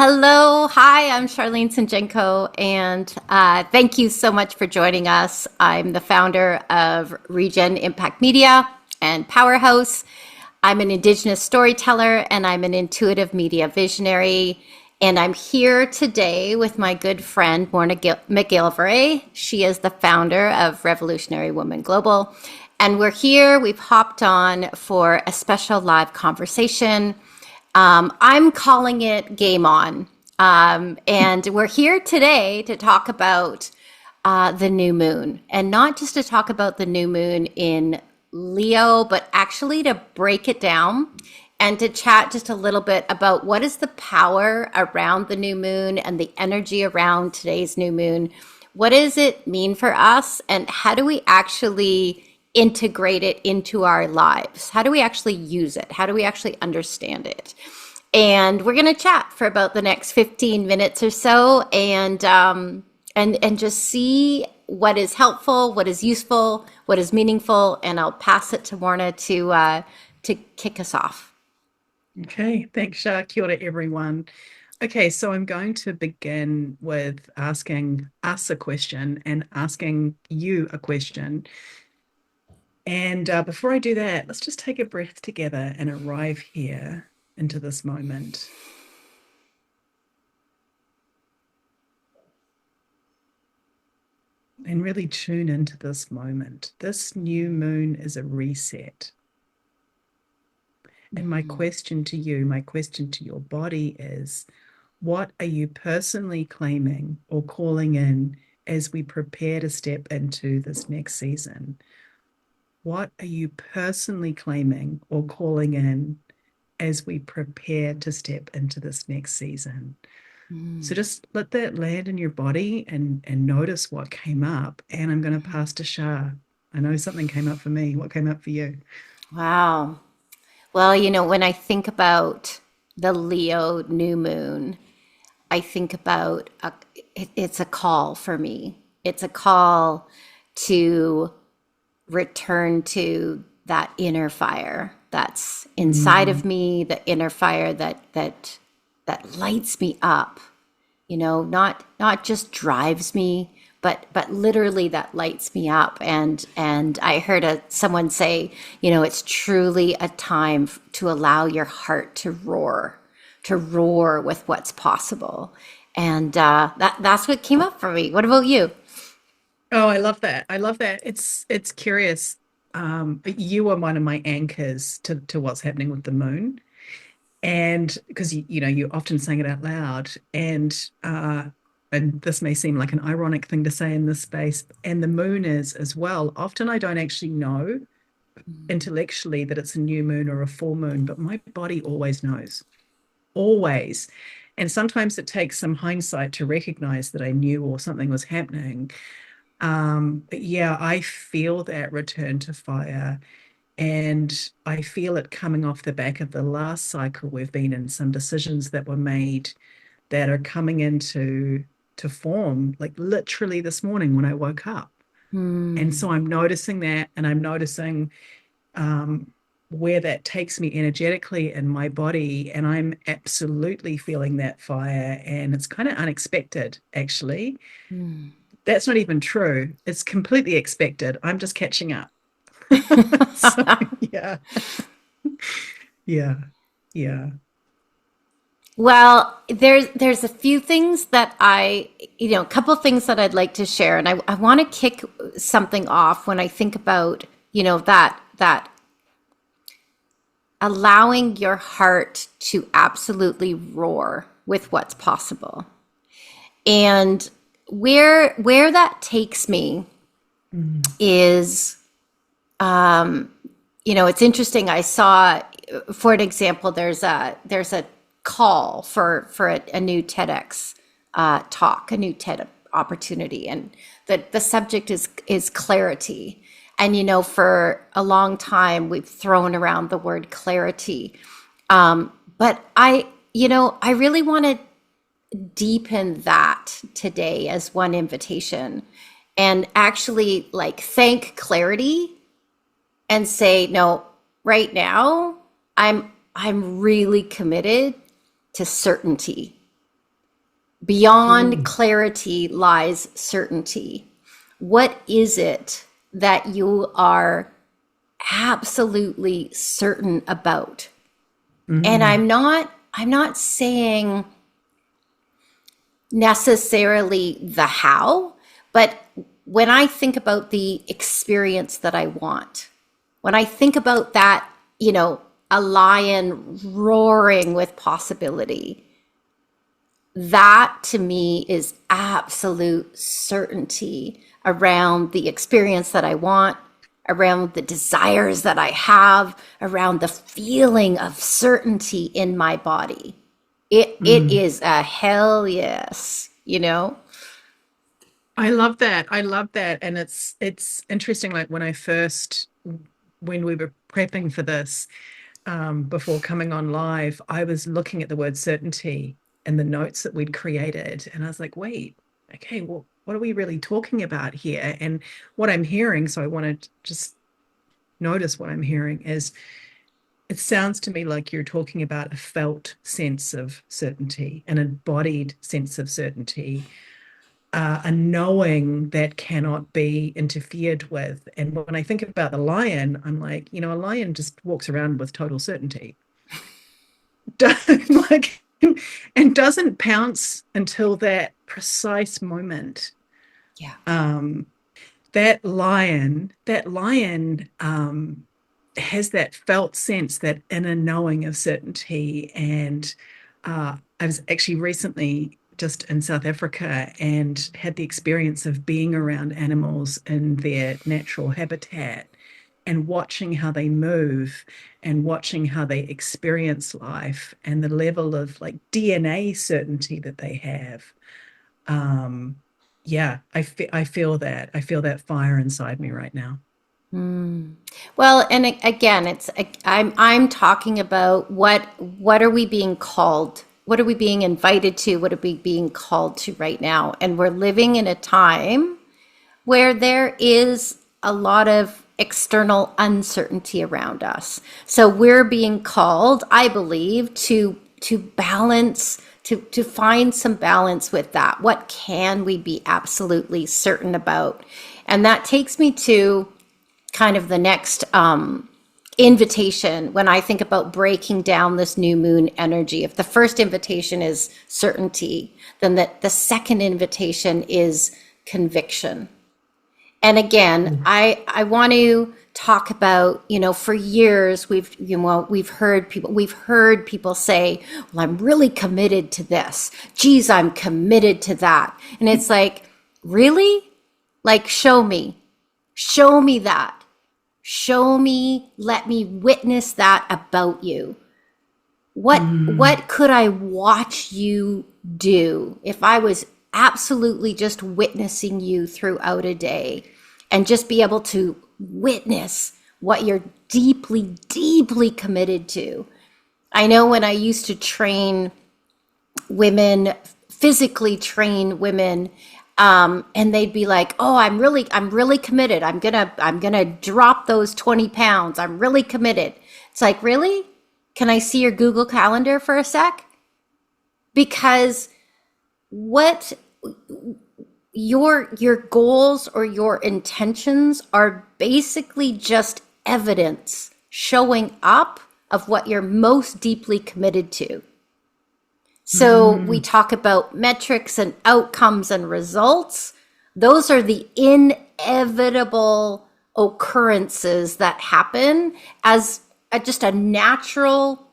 Hello, hi, I'm Charlene SanJenko, and thank you so much for joining us. I'm the founder of Regen Impact Media and Powerhouse. I'm an Indigenous storyteller and I'm an intuitive media visionary. And I'm here today with my good friend, Morna McGillivray. She is the founder of Revolutionary Women Global. And we've hopped on for a special live conversation. I'm calling it Game On. And we're here today to talk about the new moon, and not just to talk about the new moon in Leo, but actually to break it down and to chat just a little bit about what is the power around the new moon and the energy around today's new moon. What does it mean for us, and how do we actually integrate it into our lives? How do we actually use it? How do we actually understand it? And we're going to chat for about the next 15 minutes or so, and just see what is helpful, what is useful, what is meaningful, and I'll pass it to Morna to kick us off. Okay, thanks, Shah. Kia ora, everyone. Okay, so I'm going to begin with asking us a question and asking you a question. And before I do that, let's just take a breath together and arrive here into this moment and really tune into this moment. This new moon is a reset. And my question to you, my question to your body is, what are you personally claiming or calling in as we prepare to step into this next season? What are you personally claiming or calling in as we prepare to step into this next season? So Mm. just let that land in your body and notice what came up. And I'm going to pass to Shah. I know something came up for me. What came up for you? Wow. Well, when I think about the Leo new moon, I think about it's a call for me. It's a call to return to that inner fire that's inside of Mm, me, the inner fire that lights me up, not just drives me, but literally that lights me up. And I heard someone say, it's truly a time to allow your heart to roar with what's possible. And that's what came up for me. What about you? Oh, I love that. I love that. It's curious. You are one of my anchors to what's happening with the moon. And because you often saying it out loud, and this may seem like an ironic thing to say in this space, and the moon is as well. Often I don't actually know intellectually that it's a new moon or a full moon, but my body always knows, always. And sometimes it takes some hindsight to recognize that I knew or something was happening. But yeah, I feel that return to fire. And I feel it coming off the back of the last cycle we've been in, some decisions that were made that are coming into to form, like literally this morning when I woke up. And Hmm. so I'm noticing that, and I'm noticing where that takes me energetically in my body. And I'm absolutely feeling that fire. And it's kind of unexpected, actually. Hmm. That's not even true. It's completely expected. I'm just catching up. So, yeah, yeah, yeah. Well, there's a few things that a couple of things that I'd like to share, and I want to kick something off when I think about, that allowing your heart to absolutely roar with what's possible. And where that takes me Mm, is, it's interesting. I saw, for an example, there's a call for a new TEDx talk, a new TED opportunity, and the subject is clarity. And for a long time we've thrown around the word clarity, but I really want to deepen that today as one invitation, and actually like thank clarity and say, no, right now I'm really committed to certainty. Beyond Ooh. clarity lies certainty. What is it that you are absolutely certain about? And Mm. I'm not saying necessarily the how, but when I think about the experience that I want, when I think about that, a lion roaring with possibility, that to me is absolute certainty around the experience that I want, around the desires that I have, around the feeling of certainty in my body. It Mm. is a hell yes, you know? I love that. I love that. And it's interesting, like when we were prepping for this, before coming on live, I was looking at the word certainty and the notes that we'd created. And I was like, wait, okay, well, what are we really talking about here? And what I'm hearing, so I want to just notice what I'm hearing is it sounds to me like you're talking about a felt sense of certainty, an embodied sense of certainty, a knowing that cannot be interfered with. And when I think about the lion, I'm like, a lion just walks around with total certainty. Like, and doesn't pounce until that precise moment. Yeah. Um, that lion has that felt sense, that inner knowing of certainty. And I was actually recently just in South Africa and had the experience of being around animals in their natural habitat and watching how they move and watching how they experience life and the level of like DNA certainty that they have. Um, yeah, I feel that. I feel that fire inside me right now. Mm. Well, and again, I'm talking about what are we being called? What are we being invited to? What are we being called to right now? And we're living in a time where there is a lot of external uncertainty around us. So we're being called, I believe, to balance, to find some balance with that. What can we be absolutely certain about? And that takes me to kind of the next invitation when I think about breaking down this new moon energy. If the first invitation is certainty, then the second invitation is conviction. And again, Mm. I want to talk about, for years we've heard people say, well, I'm really committed to this. Geez, I'm committed to that. And it's like, really? Like, show me that. Show me, let me witness that about you. Mm. What could I watch you do if I was absolutely just witnessing you throughout a day and just be able to witness what you're deeply, deeply committed to? I know when I used to train women, physically train women, and they'd be like, "Oh, I'm really committed. I'm gonna drop those 20 pounds. I'm really committed." It's like, really? Can I see your Google Calendar for a sec? Because what your goals or your intentions are basically just evidence showing up of what you're most deeply committed to. So we Mm. talk about metrics and outcomes and results. Those are the inevitable occurrences that happen as just a natural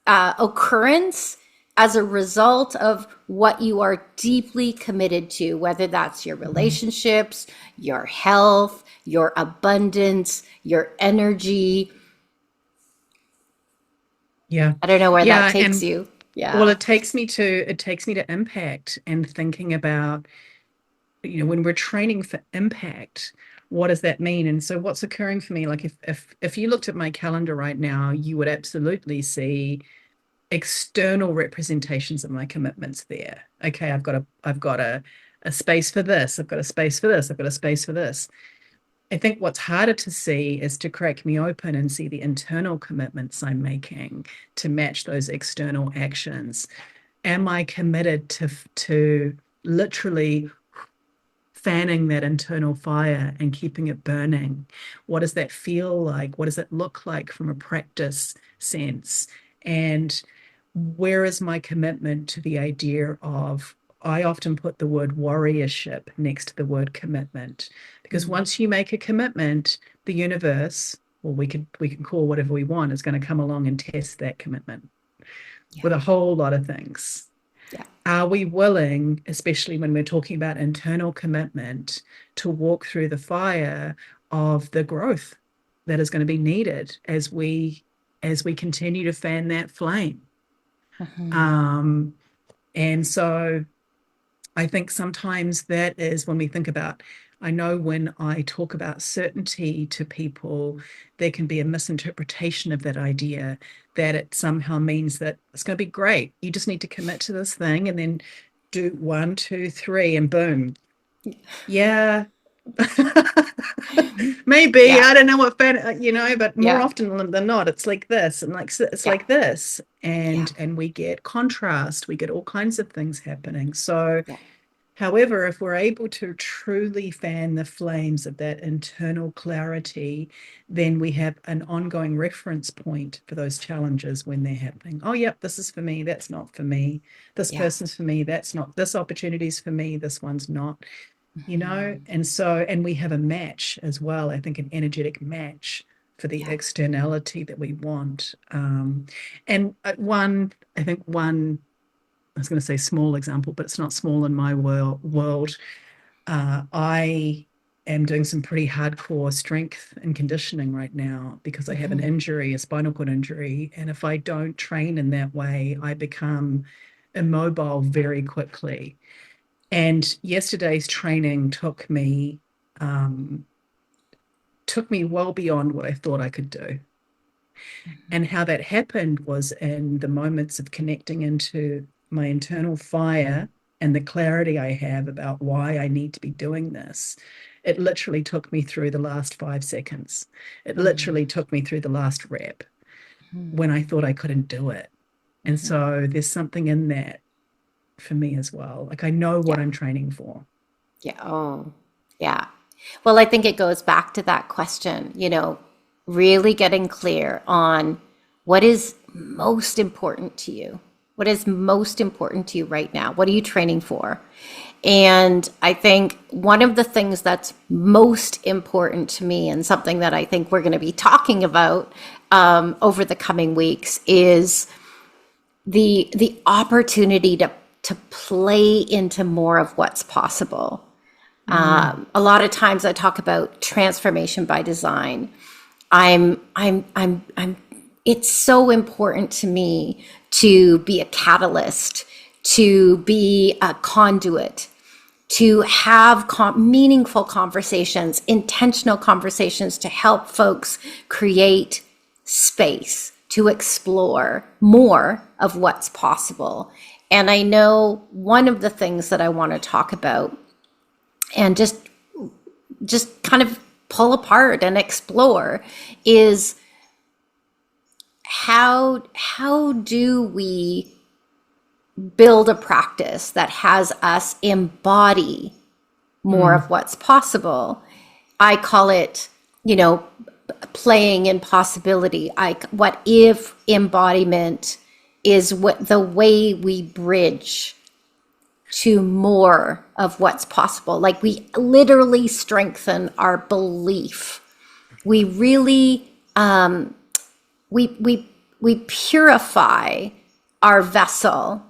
occurrence as a result of what you are deeply committed to, whether that's your Mm. relationships, your health, your abundance, your energy. Yeah. I don't know where that Yeah. takes And you. well, Yeah. it takes me to impact and thinking about, when we're training for impact, what does that mean? And so what's occurring for me, like if you looked at my calendar right now, you would absolutely see external representations of my commitments there. Okay, I've got a space for this, I've got a space for this, I've got a space for this. I think what's harder to see is to crack me open and see the internal commitments I'm making to match those external actions. am I committed to literally fanning that internal fire and keeping it burning? What does that feel like? What does it look like from a practice sense? And where is my commitment to the idea of, I often put the word warriorship next to the word commitment, because once you make a commitment, the universe, well, we can call whatever we want, is going to come along and test that commitment with a whole lot of things. Yeah. Are we willing, especially when we're talking about internal commitment, to walk through the fire of the growth that is going to be needed as we continue to fan that flame? And so I think sometimes that is when we think about, I know when I talk about certainty to people, there can be a misinterpretation of that idea, that it somehow means that it's going to be great. You just need to commit to this thing and then do 1, 2, 3 and boom. Yeah. Maybe, Yeah. I don't know what fan, but more Yeah. often than not, it's like this and like it's like this, and we get contrast, we get all kinds of things happening. So however, if we're able to truly fan the flames of that internal clarity, then we have an ongoing reference point for those challenges when they're happening. Oh, yep, this is for me, that's not for me. This person's for me, that's not. This opportunity's for me, this one's not. And we have a match as well, I think, an energetic match for the externality that we want. And one I was going to say small example, but it's not small in my world. I am doing some pretty hardcore strength and conditioning right now because I have an injury, a spinal cord injury. And if I don't train in that way, I become immobile very quickly. And yesterday's training took me well beyond what I thought I could do. And how that happened was in the moments of connecting into my internal fire and the clarity I have about why I need to be doing this. It literally took me through the last 5 seconds. It literally took me through the last rep when I thought I couldn't do it. And so there's something in that for me as well. Like I know what I'm training for. Yeah. Oh, yeah. Well, I think it goes back to that question, really getting clear on what is most important to you. What is most important to you right now? What are you training for? And I think one of the things that's most important to me, and something that I think we're going to be talking about over the coming weeks, is the opportunity to play into more of what's possible. A lot of times I talk about transformation by design. It's so important to me to be a catalyst, to be a conduit, to have meaningful conversations, intentional conversations to help folks create space to explore more of what's possible. And I know one of the things that I want to talk about and just kind of pull apart and explore is how do we build a practice that has us embody more of what's possible. I call it, playing in possibility. What if embodiment is what the way we bridge to more of what's possible. Like we literally strengthen our belief. We really we purify our vessel,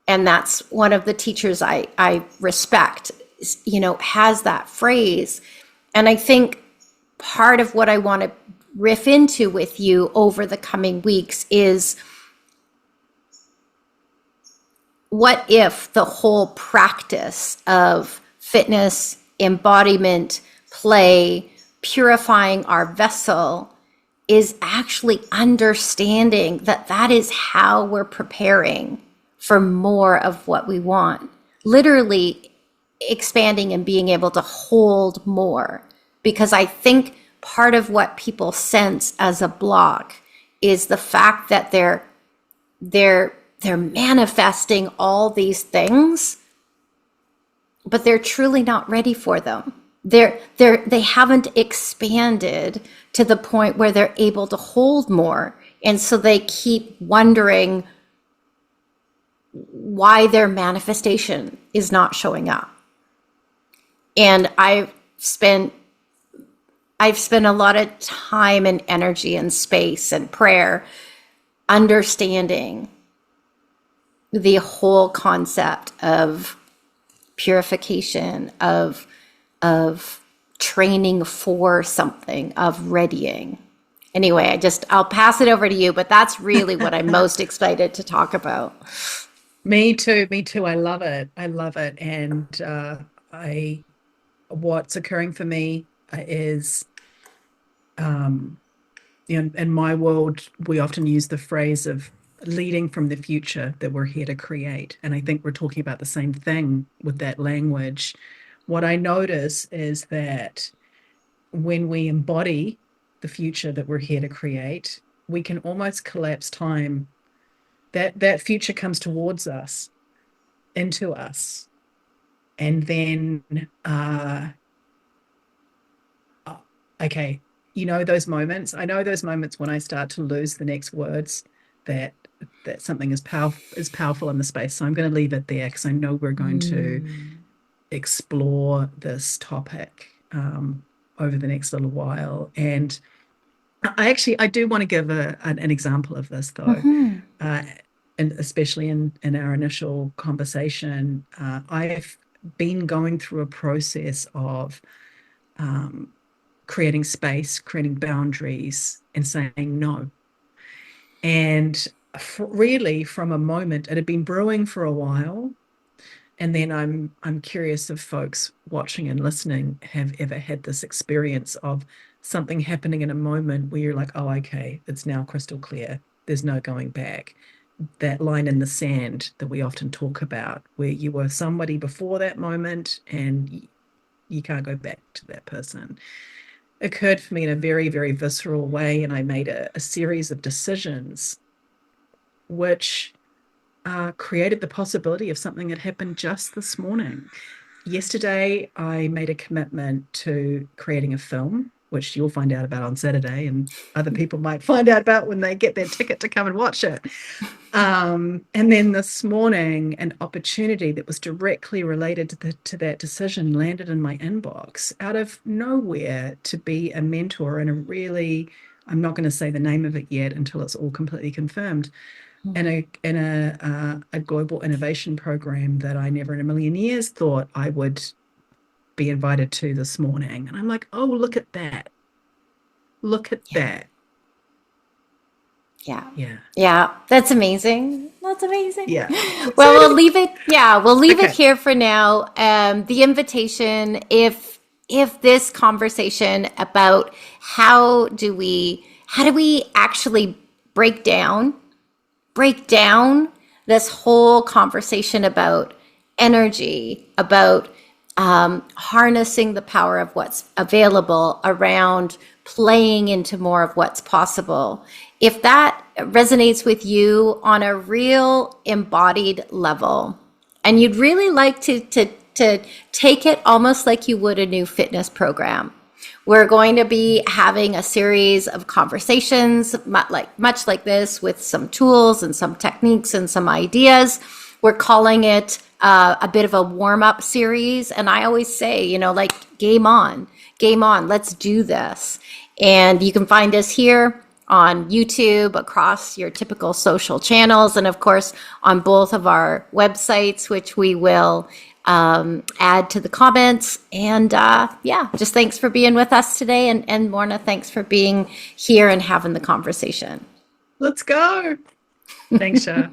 and that's one of the teachers I respect. Has that phrase, and I think part of what I want to riff into with you over the coming weeks is, what if the whole practice of fitness, embodiment, play, purifying our vessel is actually understanding that is how we're preparing for more of what we want. Literally expanding and being able to hold more. Because I think part of what people sense as a block is the fact that they're they're manifesting all these things, but they're truly not ready for them. They haven't expanded to the point where they're able to hold more. And so they keep wondering why their manifestation is not showing up. And I've spent a lot of time and energy and space and prayer understanding the whole concept of purification, of training for something, of readying. Anyway, I'll pass it over to you, but that's really what I'm most excited to talk about. Me too. I love it. And what's occurring for me is, in my world, we often use the phrase of leading from the future that we're here to create. And I think we're talking about the same thing with that language. What I notice is that when we embody the future that we're here to create, we can almost collapse time. That future comes towards us, into us. And then, okay, those moments. I know those moments when I start to lose the next words, that something is powerful in the space. So I'm going to leave it there because I know we're going to explore this topic over the next little while. And I do want to give an example of this, though. And especially in our initial conversation, I've been going through a process of creating space, creating boundaries, and saying no. And really, from a moment, it had been brewing for a while. And then I'm curious if folks watching and listening have ever had this experience of something happening in a moment where you're like, oh, okay, it's now crystal clear. There's no going back. That line in the sand that we often talk about, where you were somebody before that moment and you can't go back to that person, occurred for me in a very, very visceral way. And I made a series of decisions which created the possibility of something that happened just this morning. Yesterday, I made a commitment to creating a film, which you'll find out about on Saturday, and other people might find out about when they get their ticket to come and watch it. And then this morning, an opportunity that was directly related to that decision landed in my inbox out of nowhere, to be a mentor in a really, I'm not going to say the name of it yet until it's all completely confirmed, in a global innovation program that I never in a million years thought I would be invited to this morning. And I'm like, oh, look at that. Look at that. Yeah. That's amazing. Yeah. Well, we'll leave it. Yeah, we'll leave it here for now. The invitation, if this conversation about how do we actually break down this whole conversation about energy, about harnessing the power of what's available around playing into more of what's possible. If that resonates with you on a real embodied level, and you'd really like to take it almost like you would a new fitness program, we're going to be having a series of conversations much like this, with some tools and some techniques and some ideas. We're calling it a bit of a warm-up series. And I always say, game on, let's do this. And you can find us here on YouTube, across your typical social channels, and of course on both of our websites, which we will add to the comments. And just thanks for being with us today. And Morna, thanks for being here and having the conversation. Let's go. Thanks, Shah.